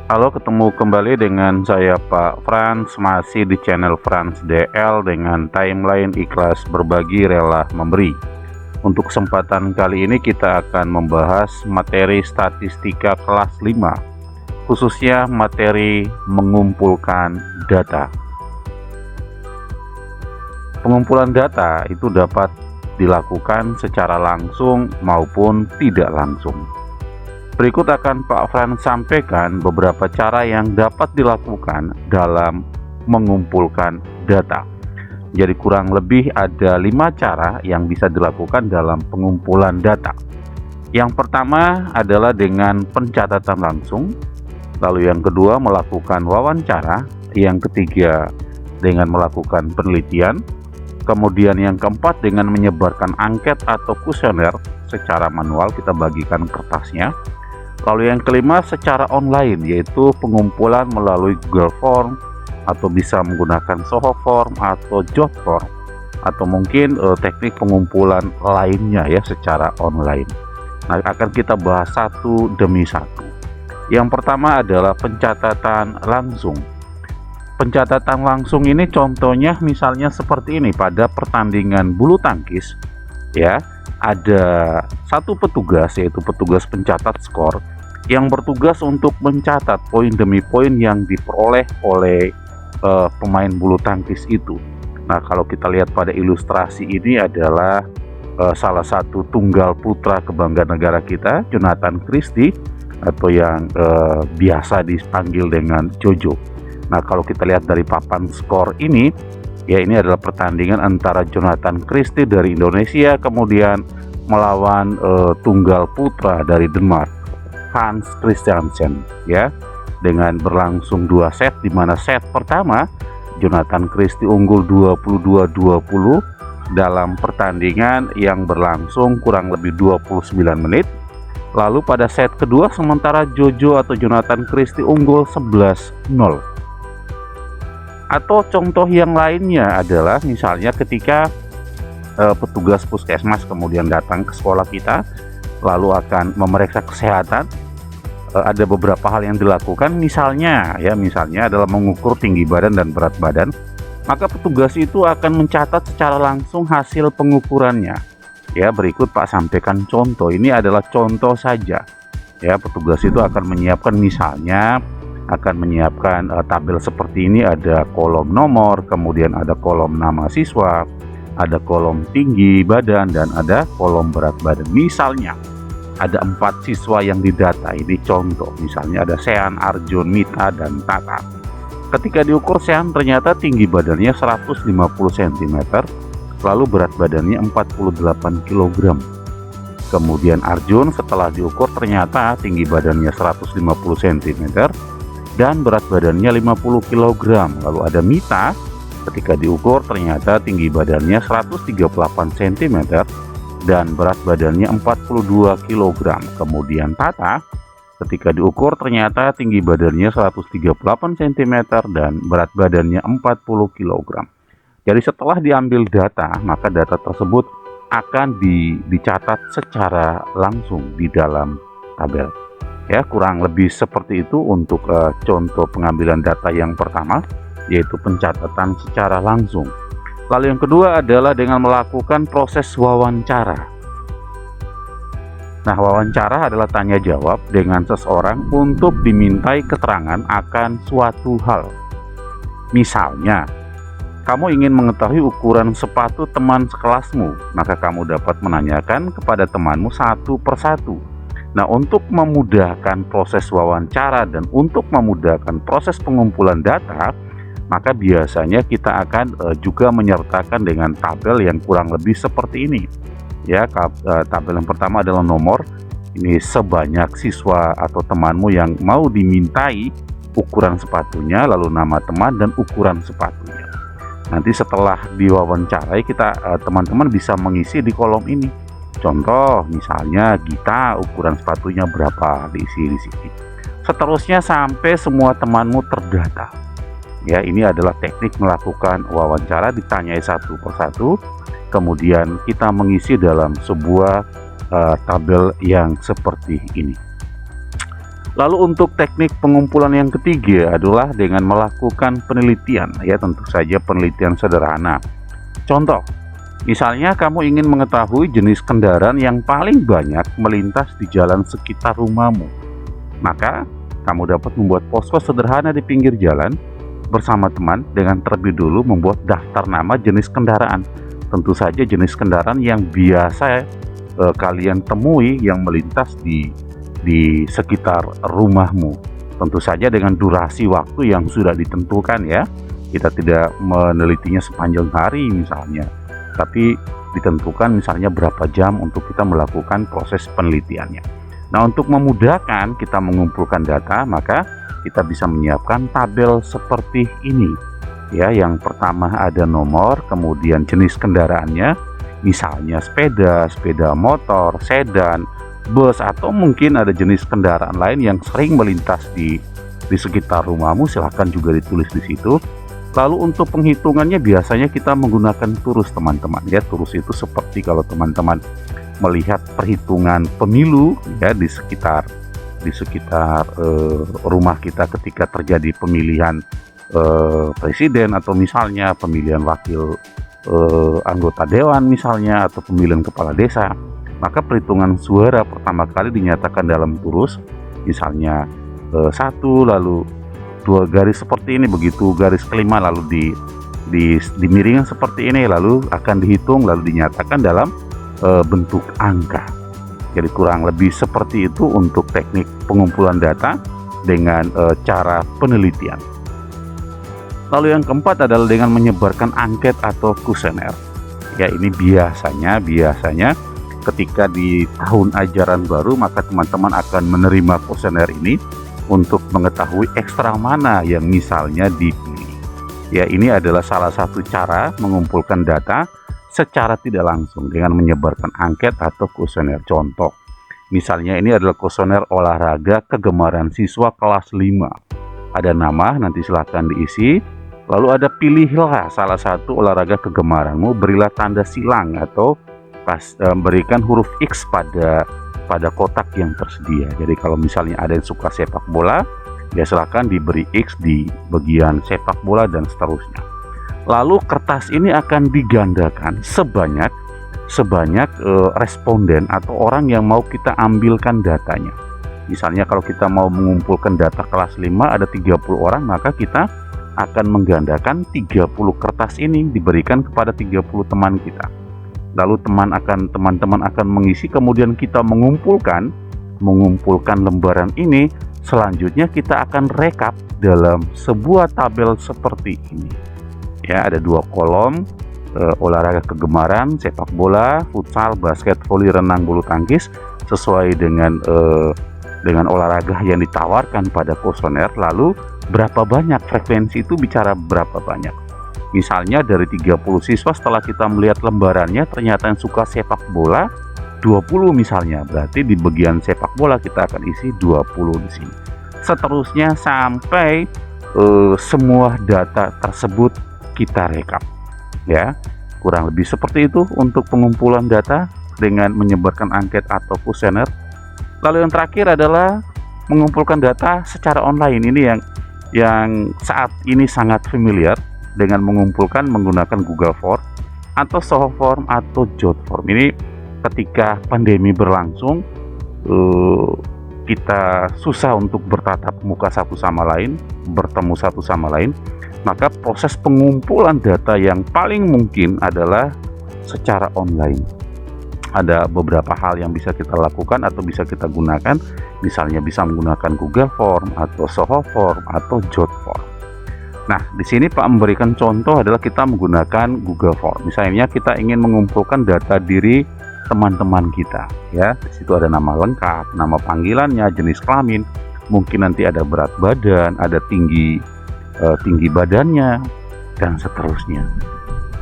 Halo, ketemu kembali dengan saya Pak Frans, masih di channel Frans DL dengan timeline ikhlas berbagi rela memberi. Untuk kesempatan kali ini kita akan membahas materi statistika kelas 5, khususnya materi mengumpulkan data. Pengumpulan data itu dapat dilakukan secara langsung maupun tidak langsung. Berikut akan Pak Frans sampaikan beberapa cara yang dapat dilakukan dalam mengumpulkan data. Jadi kurang lebih ada 5 cara yang bisa dilakukan dalam pengumpulan data. Yang pertama adalah dengan pencatatan langsung, lalu yang kedua melakukan wawancara, yang ketiga dengan melakukan penelitian, kemudian yang keempat dengan menyebarkan angket atau kuesioner secara manual, kita bagikan kertasnya. Lalu yang kelima secara online, yaitu pengumpulan melalui Google Form atau bisa menggunakan Soho Form atau Jotform atau mungkin teknik pengumpulan lainnya ya secara online. Nah, akan kita bahas satu demi satu. Yang pertama adalah pencatatan langsung. Pencatatan langsung ini contohnya misalnya seperti ini pada pertandingan bulu tangkis ya. Ada satu petugas, yaitu petugas pencatat skor, yang bertugas untuk mencatat poin demi poin yang diperoleh oleh pemain bulu tangkis itu. Nah, kalau kita lihat pada ilustrasi ini adalah salah satu tunggal putra kebanggaan negara kita, Jonathan Christie, atau yang biasa dipanggil dengan Jojo. Nah, kalau kita lihat dari papan skor ini, ya ini adalah pertandingan antara Jonathan Christie dari Indonesia kemudian melawan tunggal putra dari Denmark, Hans Christiansen ya, dengan berlangsung 2 set, di mana set pertama Jonathan Christie unggul 22-20 dalam pertandingan yang berlangsung kurang lebih 29 menit. Lalu pada set kedua sementara Jojo atau Jonathan Christie unggul 11-0. Atau contoh yang lainnya adalah misalnya ketika petugas puskesmas kemudian datang ke sekolah kita lalu akan memeriksa kesehatan. Ada beberapa hal yang dilakukan, misalnya adalah mengukur tinggi badan dan berat badan. Maka petugas itu akan mencatat secara langsung hasil pengukurannya. Ya, berikut Pak sampaikan contoh. Ini adalah contoh saja. Ya, petugas itu akan menyiapkan tabel seperti ini, ada kolom nomor, kemudian ada kolom nama siswa, ada kolom tinggi badan, dan ada kolom berat badan. Misalnya ada 4 siswa yang didata, ini contoh. Misalnya ada Sean, Arjun, Mita, dan Tata. Ketika diukur Sean ternyata tinggi badannya 150 cm, lalu berat badannya 48 kg. Kemudian Arjun setelah diukur ternyata tinggi badannya 150 cm dan berat badannya 50 kg. Lalu ada Mita, ketika diukur ternyata tinggi badannya 138 cm dan berat badannya 42 kg. Kemudian Tata ketika diukur ternyata tinggi badannya 138 cm dan berat badannya 40 kg. Jadi setelah diambil data, maka data tersebut akan dicatat secara langsung di dalam tabel. Ya, kurang lebih seperti itu untuk contoh pengambilan data yang pertama, yaitu pencatatan secara langsung. Lalu yang kedua adalah dengan melakukan proses wawancara. Nah, wawancara adalah tanya jawab dengan seseorang untuk dimintai keterangan akan suatu hal. Misalnya, kamu ingin mengetahui ukuran sepatu teman sekelasmu, maka kamu dapat menanyakan kepada temanmu satu persatu. Nah, untuk memudahkan proses wawancara dan untuk memudahkan proses pengumpulan data, maka biasanya kita akan juga menyertakan dengan tabel yang kurang lebih seperti ini. Ya, tabel yang pertama adalah nomor. Ini sebanyak siswa atau temanmu yang mau dimintai ukuran sepatunya, lalu nama teman dan ukuran sepatunya. Nanti setelah diwawancarai teman-teman bisa mengisi di kolom ini. Contoh misalnya Gita, ukuran sepatunya berapa, diisi di sini. Seterusnya sampai semua temanmu terdata. Ya, ini adalah teknik melakukan wawancara, ditanyai satu persatu, kemudian kita mengisi dalam sebuah tabel yang seperti ini. Lalu untuk teknik pengumpulan yang ketiga adalah dengan melakukan penelitian, ya tentu saja penelitian sederhana. Contoh, misalnya kamu ingin mengetahui jenis kendaraan yang paling banyak melintas di jalan sekitar rumahmu. Maka kamu dapat membuat posko sederhana di pinggir jalan bersama teman dengan terlebih dulu membuat daftar nama jenis kendaraan. Tentu saja jenis kendaraan yang biasa kalian temui yang melintas di sekitar rumahmu. Tentu saja dengan durasi waktu yang sudah ditentukan ya. Kita tidak menelitinya sepanjang hari misalnya, tapi ditentukan misalnya berapa jam untuk kita melakukan proses penelitiannya. Nah, untuk memudahkan kita mengumpulkan data, maka kita bisa menyiapkan tabel seperti ini. Ya, yang pertama ada nomor, kemudian jenis kendaraannya, misalnya sepeda, sepeda motor, sedan, bus, atau mungkin ada jenis kendaraan lain yang sering melintas di sekitar rumahmu, silahkan juga ditulis di situ. Lalu untuk penghitungannya biasanya kita menggunakan turus teman-teman ya. Turus itu seperti kalau teman-teman melihat perhitungan pemilu ya di sekitar rumah kita ketika terjadi pemilihan presiden atau misalnya pemilihan wakil anggota dewan misalnya atau pemilihan kepala desa. Maka perhitungan suara pertama kali dinyatakan dalam turus, misalnya 1 lalu 2 garis seperti ini, begitu garis kelima lalu dimiringkan seperti ini, lalu akan dihitung lalu dinyatakan dalam bentuk angka. Jadi kurang lebih seperti itu untuk teknik pengumpulan data dengan cara penelitian. Lalu yang keempat adalah dengan menyebarkan angket atau kuesioner. Ya, ini biasanya ketika di tahun ajaran baru maka teman-teman akan menerima kuesioner ini untuk mengetahui ekstra mana yang misalnya dipilih. Ya, ini adalah salah satu cara mengumpulkan data secara tidak langsung dengan menyebarkan angket atau kuesioner. Contoh, misalnya ini adalah kuesioner olahraga kegemaran siswa kelas 5. Ada nama, nanti silahkan diisi. Lalu ada pilihlah salah satu olahraga kegemaranmu, berilah tanda silang atau berikan huruf X pada kotak yang tersedia. Jadi kalau misalnya ada yang suka sepak bola, ya silahkan diberi X di bagian sepak bola dan seterusnya. Lalu kertas ini akan digandakan sebanyak responden atau orang yang mau kita ambilkan datanya. Misalnya kalau kita mau mengumpulkan data kelas 5 ada 30 orang, maka kita akan menggandakan 30 kertas ini diberikan kepada 30 teman kita. Lalu teman-teman akan mengisi, kemudian kita mengumpulkan lembaran ini. Selanjutnya kita akan rekap dalam sebuah tabel seperti ini. Ya, ada 2 kolom, olahraga kegemaran, sepak bola, futsal, basket, voli, renang, bulu tangkis, sesuai dengan olahraga yang ditawarkan pada kuesioner. Lalu berapa banyak, frekuensi itu bicara berapa banyak. Misalnya dari 30 siswa setelah kita melihat lembarannya ternyata yang suka sepak bola 20 misalnya, berarti di bagian sepak bola kita akan isi 20 di sini. Seterusnya sampai semua data tersebut kita rekap. Ya, kurang lebih seperti itu untuk pengumpulan data dengan menyebarkan angket atau kuesioner. Lalu yang terakhir adalah mengumpulkan data secara online. Ini yang saat ini sangat familiar dengan mengumpulkan menggunakan Google Form atau Soho Form atau Jot Form. Ini ketika pandemi berlangsung, kita susah untuk bertatap muka satu sama lain, bertemu satu sama lain, maka proses pengumpulan data yang paling mungkin adalah secara online. Ada beberapa hal yang bisa kita lakukan atau bisa kita gunakan, misalnya bisa menggunakan Google Form atau Soho Form atau Jot Form. Nah, di sini Pak memberikan contoh adalah kita menggunakan Google Form. Misalnya kita ingin mengumpulkan data diri teman-teman kita, ya. Di situ ada nama lengkap, nama panggilannya, jenis kelamin, mungkin nanti ada berat badan, ada tinggi badannya, dan seterusnya.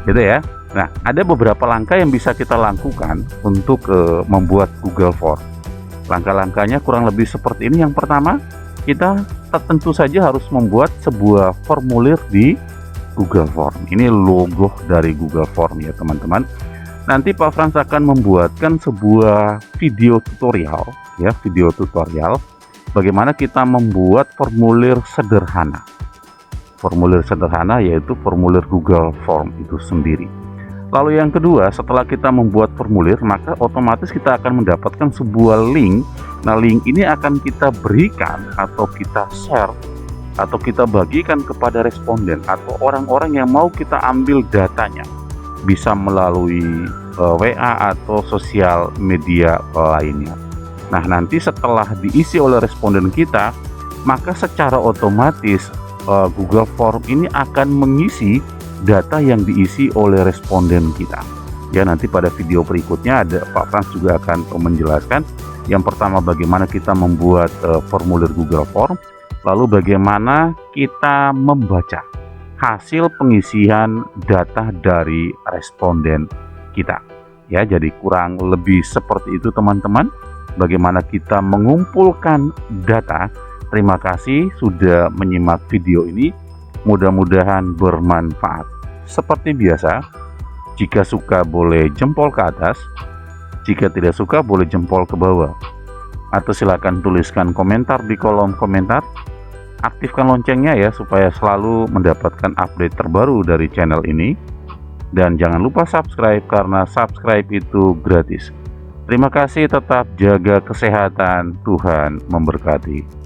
Gitu ya. Nah, ada beberapa langkah yang bisa kita lakukan untuk membuat Google Form. Langkah-langkahnya kurang lebih seperti ini. Yang pertama, kita tentu saja harus membuat sebuah formulir di Google Form. Ini logo dari Google Form ya teman-teman. Nanti Pak Frans akan membuatkan sebuah video tutorial ya, bagaimana kita membuat formulir sederhana. Formulir sederhana yaitu formulir Google Form itu sendiri. Lalu yang kedua, setelah kita membuat formulir, maka otomatis kita akan mendapatkan sebuah link. Nah, link ini akan kita berikan atau kita share atau kita bagikan kepada responden atau orang-orang yang mau kita ambil datanya. Bisa melalui WA atau sosial media lainnya. Nah, nanti setelah diisi oleh responden kita, maka secara otomatis Google Form ini akan mengisi data yang diisi oleh responden kita. Ya, nanti pada video berikutnya ada Pak Frans juga akan menjelaskan. Yang pertama, bagaimana kita membuat formulir Google Form, lalu bagaimana kita membaca hasil pengisian data dari responden kita. Ya, jadi kurang lebih seperti itu teman-teman, bagaimana kita mengumpulkan data. Terima kasih sudah menyimak video ini, mudah-mudahan bermanfaat. Seperti biasa, jika suka boleh jempol ke atas, jika tidak suka boleh jempol ke bawah, atau silakan tuliskan komentar di kolom komentar. Aktifkan loncengnya ya, supaya selalu mendapatkan update terbaru dari channel ini. Dan jangan lupa subscribe, karena subscribe itu gratis. Terima kasih, tetap jaga kesehatan, Tuhan memberkati.